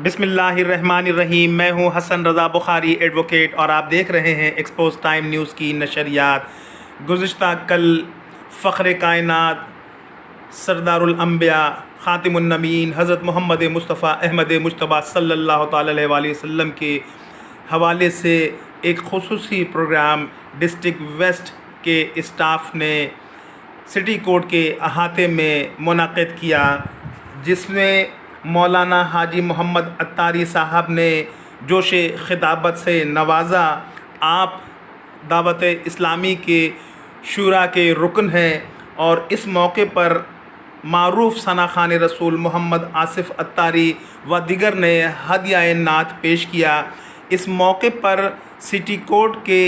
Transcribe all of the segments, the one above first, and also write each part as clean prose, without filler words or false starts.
بسم اللہ الرحمن الرحیم۔ میں ہوں حسن رضا بخاری ایڈوکیٹ اور آپ دیکھ رہے ہیں ایکسپوز ٹائم نیوز کی نشریات۔ گزشتہ کل فخر کائنات سردار الانبیاء خاتم النبیین حضرت محمد مصطفیٰ احمد مجتبیٰ صلی اللہ تعالی علیہ وآلہ وسلم کے حوالے سے ایک خصوصی پروگرام ڈسٹرکٹ ویسٹ کے اسٹاف نے سٹی کورٹ کے احاطے میں منعقد کیا، جس میں مولانا حاجی محمد عطاری صاحب نے جوش خطابت سے نوازا۔ آپ دعوت اسلامی کے شورا کے رکن ہیں اور اس موقع پر معروف ثنا خوان رسول محمد آصف عطاری و دیگر نے ہدیہ نعت پیش کیا۔ اس موقع پر سٹی کورٹ کے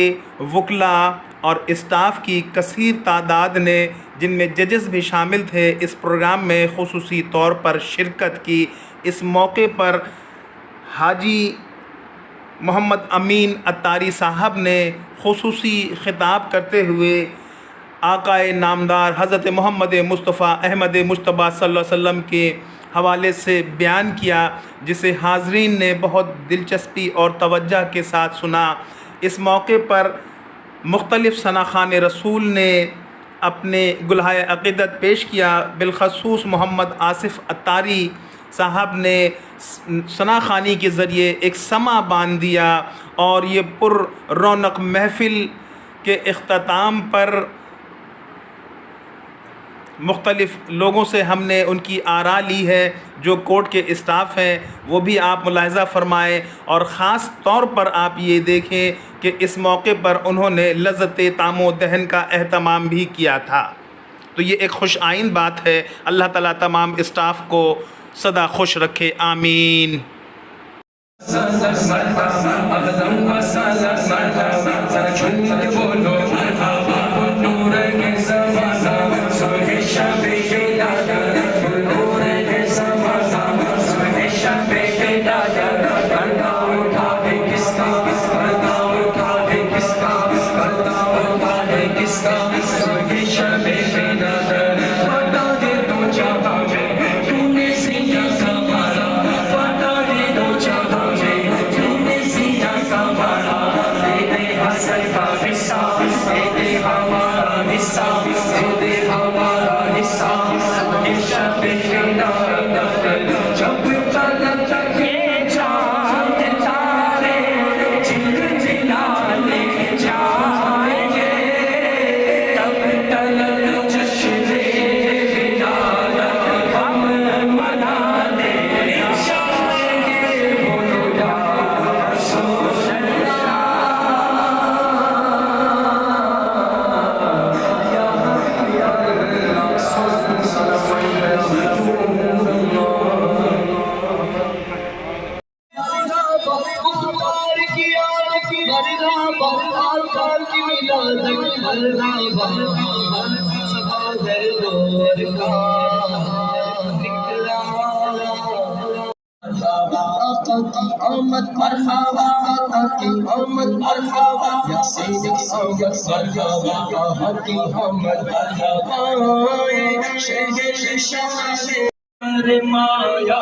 وکلاء اور اسٹاف کی کثیر تعداد نے، جن میں ججز بھی شامل تھے، اس پروگرام میں خصوصی طور پر شرکت کی۔ اس موقع پر حاجی محمد امین عطاری صاحب نے خصوصی خطاب کرتے ہوئے آقائے نامدار حضرت محمد مصطفیٰ احمد مجتبیٰ صلی اللہ علیہ وسلم کے حوالے سے بیان کیا، جسے حاضرین نے بہت دلچسپی اور توجہ کے ساتھ سنا۔ اس موقع پر مختلف ثنا خوان رسول نے اپنے گلہائے عقیدت پیش کیا۔ بالخصوص محمد آصف عطاری صاحب نے ثنا خوانی کے ذریعے ایک سماں باندھ دیا اور یہ پر رونق محفل کے اختتام پر مختلف لوگوں سے ہم نے ان کی آراء لی ہے، جو کورٹ کے اسٹاف ہیں، وہ بھی آپ ملاحظہ فرمائیں، اور خاص طور پر آپ یہ دیکھیں کہ اس موقع پر انہوں نے لذت طعام و دہن کا اہتمام بھی کیا تھا۔ تو یہ ایک خوش آئند بات ہے۔ اللہ تعالیٰ تمام اسٹاف کو سدا خوش رکھے، آمین۔ آمد مرحبا آقا کی آمد مرحبا، یاسین کی آمد مرحبا، آقا کی آمد مرحبا، شہر شاہ مایا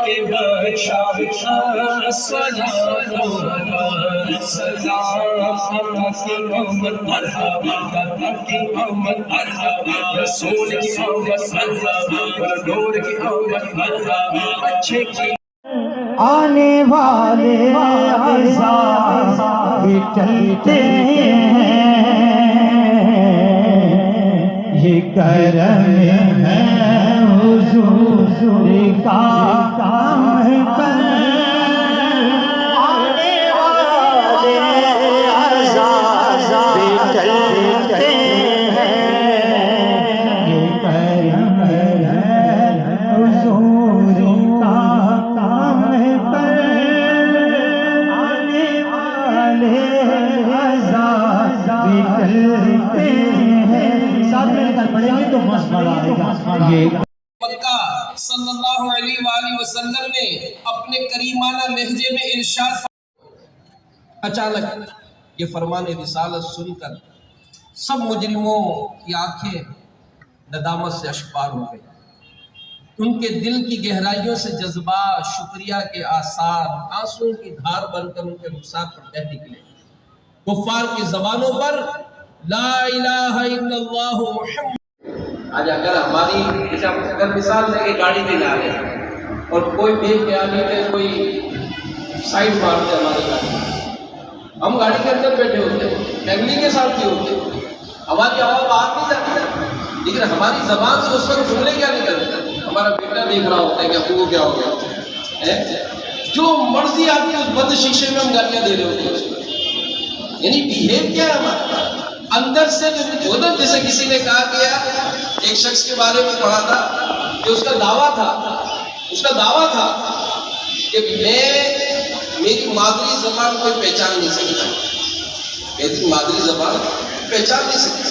کے بادشاہ سلام آقا کی آمد مرحبا، آقا کی آمد مرحبا، رسول کی آمد مرحبا، نور کی آمد مرحبا، اچھے کی آنے والے عذاب بھی ٹلتے ہیں، یہ کرم ہے حضور کا کام پر۔ آنے والے عذاب بھی ٹلتے ہیں، یہ کرم ہے حضور کا کام پر۔ آنے والے عذاب بھی ٹلتے ہیں، ساتھ مل کر پڑھیں گے تو مسئلہ آئے گا۔ یہ مکہ صلی اللہ علیہ وآلہ وسلم نے اپنے کریمانہ لہجے میں ارشاد اچانک یہ فرمان رسالت سن کر سب مجرموں کی آنکھیں ندامت سے اشکبار ہو گئی۔ ان کے دل کی گہرائیوں سے جذبات، شکریہ کے آثار آنسوؤں کی دھار بن کر ان کے رخسار پر بہہ نکلے۔ کفار کی زبانوں پر لا الہ الا اللہ محمد۔ آج اگر ہماری اگر مثال ہے کہ گاڑی پہ جا رہے ہیں اور کوئی بے خیالی میں کوئی سائڈ مارتے ہماری گاڑی، ہم گاڑی کے اندر بیٹھے ہوتے ہیں، فیملی کے ساتھ ہی ہوتے ہیں، ہماری آواز باہر نہیں جاتی، لیکن ہماری زبان سے اس وقت جملے کیا نکلتے ہیں؟ ہمارا بیٹا دیکھ رہا ہوتا ہے کہ ابو کو کیا ہو گیا، جو مرضی آپ کے اس بند شیشے میں ہم گالیاں دے رہے ہوتے ہیں اس کو، یعنی بیہیو کیا ہے ہمارا اندر سے جو نا، جیسے کسی نے کہا کہ ایک شخص کے بارے میں پڑھا تھا کہ اس کا دعویٰ تھا کہ میری مادری زبان کوئی پہچان نہیں سکتا، میری مادری زبان پہچان نہیں سکتی۔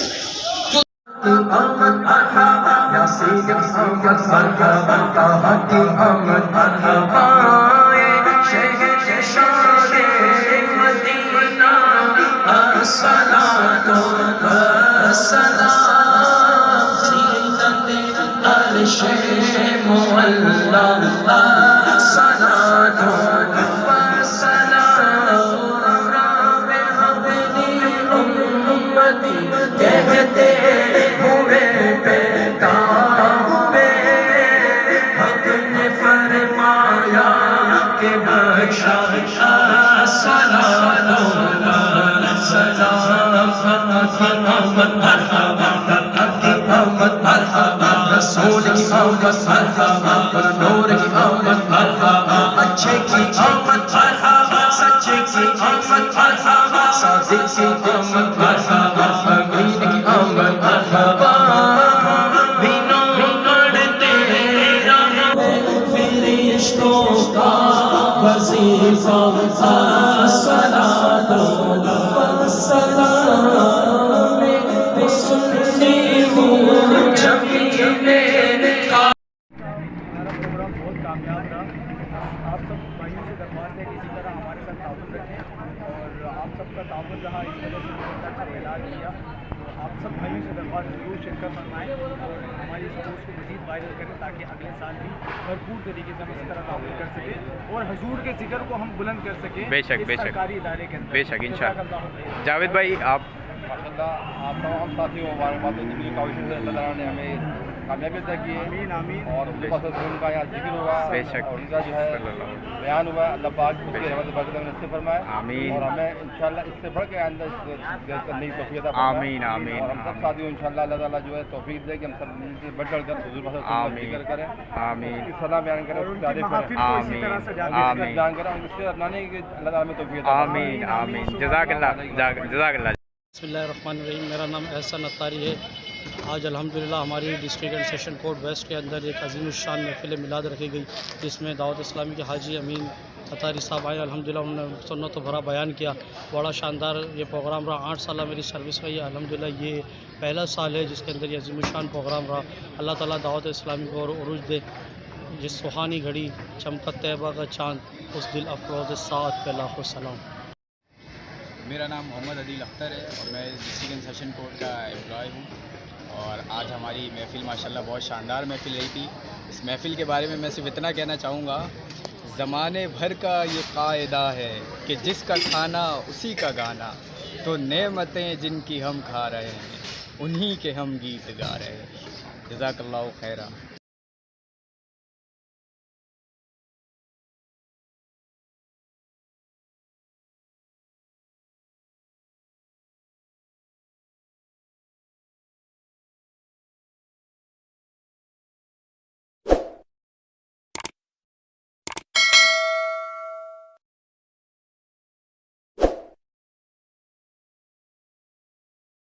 رسول کی آمد مرحبا، نور کی آمد مرحبا، اچھے کی آمد مرحبا، سچے کی آمد مرحبا، صادق کی آمد مرحبا، امین کی آمد مرحبا۔ فرشتوں کا وظیفہ الصلاۃ والسلام سنتی ہوں جمیلے کا۔ ہمارا پروگرام بہت کامیاب رہا۔ آپ سب بھائیوں سے درخواست ہے کہ اسی طرح ہمارے ساتھ تعاون رکھیں، اور آپ سب کا تعاون رہا، اس وجہ سے بہت اچھا اعلان کیا۔ تو آپ سب بھائیوں سے درخواست ضرور شرکت فرمائیں اور ہماری اس پوسٹ کو مزید وائرل کریں تاکہ اگلے سال بھی بھرپور طریقے سے ہم اسی طرح تعاون کر سکیں اور حضور کے ذکر کو ہم بلند کر سکیں سرکاری ادارے کے اندر۔ بے شک انشاءاللہ۔ جاوید بھائی آپ ماشاءاللہ آپ تمام ساتھیوں کو مبارکباد دیتے ہیں، کوششوں سے اللہ تعالیٰ نے ہمیں کامیابی عطا کی ہے۔ آمین آمین۔ اور اس کے پاس ان کا یہاں ذکر ہوا بے شک اور ان کا جو ہے بیان ہوا، اللہ پاک اس کی رحمت برکت میں نصیب فرمائے، آمین۔ اور ہمیں انشاءاللہ اس سے بڑھ کے آئندہ کرنے کی توفیق عطا فرمائے، آمین آمین۔ اور ہم سب ساتھیوں انشاءاللہ اللہ تعالیٰ جو ہے توفیق دے کہ ہم سب مل کے بڑھ چڑھ کر حضور پاک کا ذکر کریں، آمین، اس کی صلاح بیان کریں، اس کی تعریف کریں، آمین آمین بیان کریں، اور اس سے اپنانے کی اللہ تعالیٰ ہمیں توفیق عطا فرمائے۔ آمین آمین۔ جزاک اللہ، جزاک اللہ۔ بسم اللہ الرحمن الرحیم۔ میرا نام احسن اتاری ہے۔ آج الحمدللہ ہماری district and session court west کے اندر ایک عظیم الشان محفل میلاد رکھی گئی، جس میں دعوت اسلامی کے حاجی امین اتاری صاحب آئے۔ الحمدللہ انہوں نے سنت و بھرا بیان کیا، بڑا شاندار یہ پروگرام رہا۔ 8 سالہ میری سروس کا یہ الحمدللہ یہ پہلا سال ہے جس کے اندر یہ عظیم الشان پروگرام رہا۔ اللہ تعالیٰ دعوت اسلامی کو اور عروج دے۔ جس سبحانی گھڑی چمکت طیبہ کا چاند، اس دل افروز ساتھ پہ لاکھوں سلام۔ میرا نام محمد عدیل اختر ہے اور میں ڈسٹرکٹ اینڈ سیشن کورٹ کا امپلائی ہوں، اور آج ہماری محفل ماشاءاللہ بہت شاندار محفل رہی تھی۔ اس محفل کے بارے میں میں صرف اتنا کہنا چاہوں گا، زمانے بھر کا یہ قاعدہ ہے کہ جس کا کھانا اسی کا گانا، تو نعمتیں جن کی ہم کھا رہے ہیں انہی کے ہم گیت گا رہے ہیں۔ جزاک اللہ خیرہ۔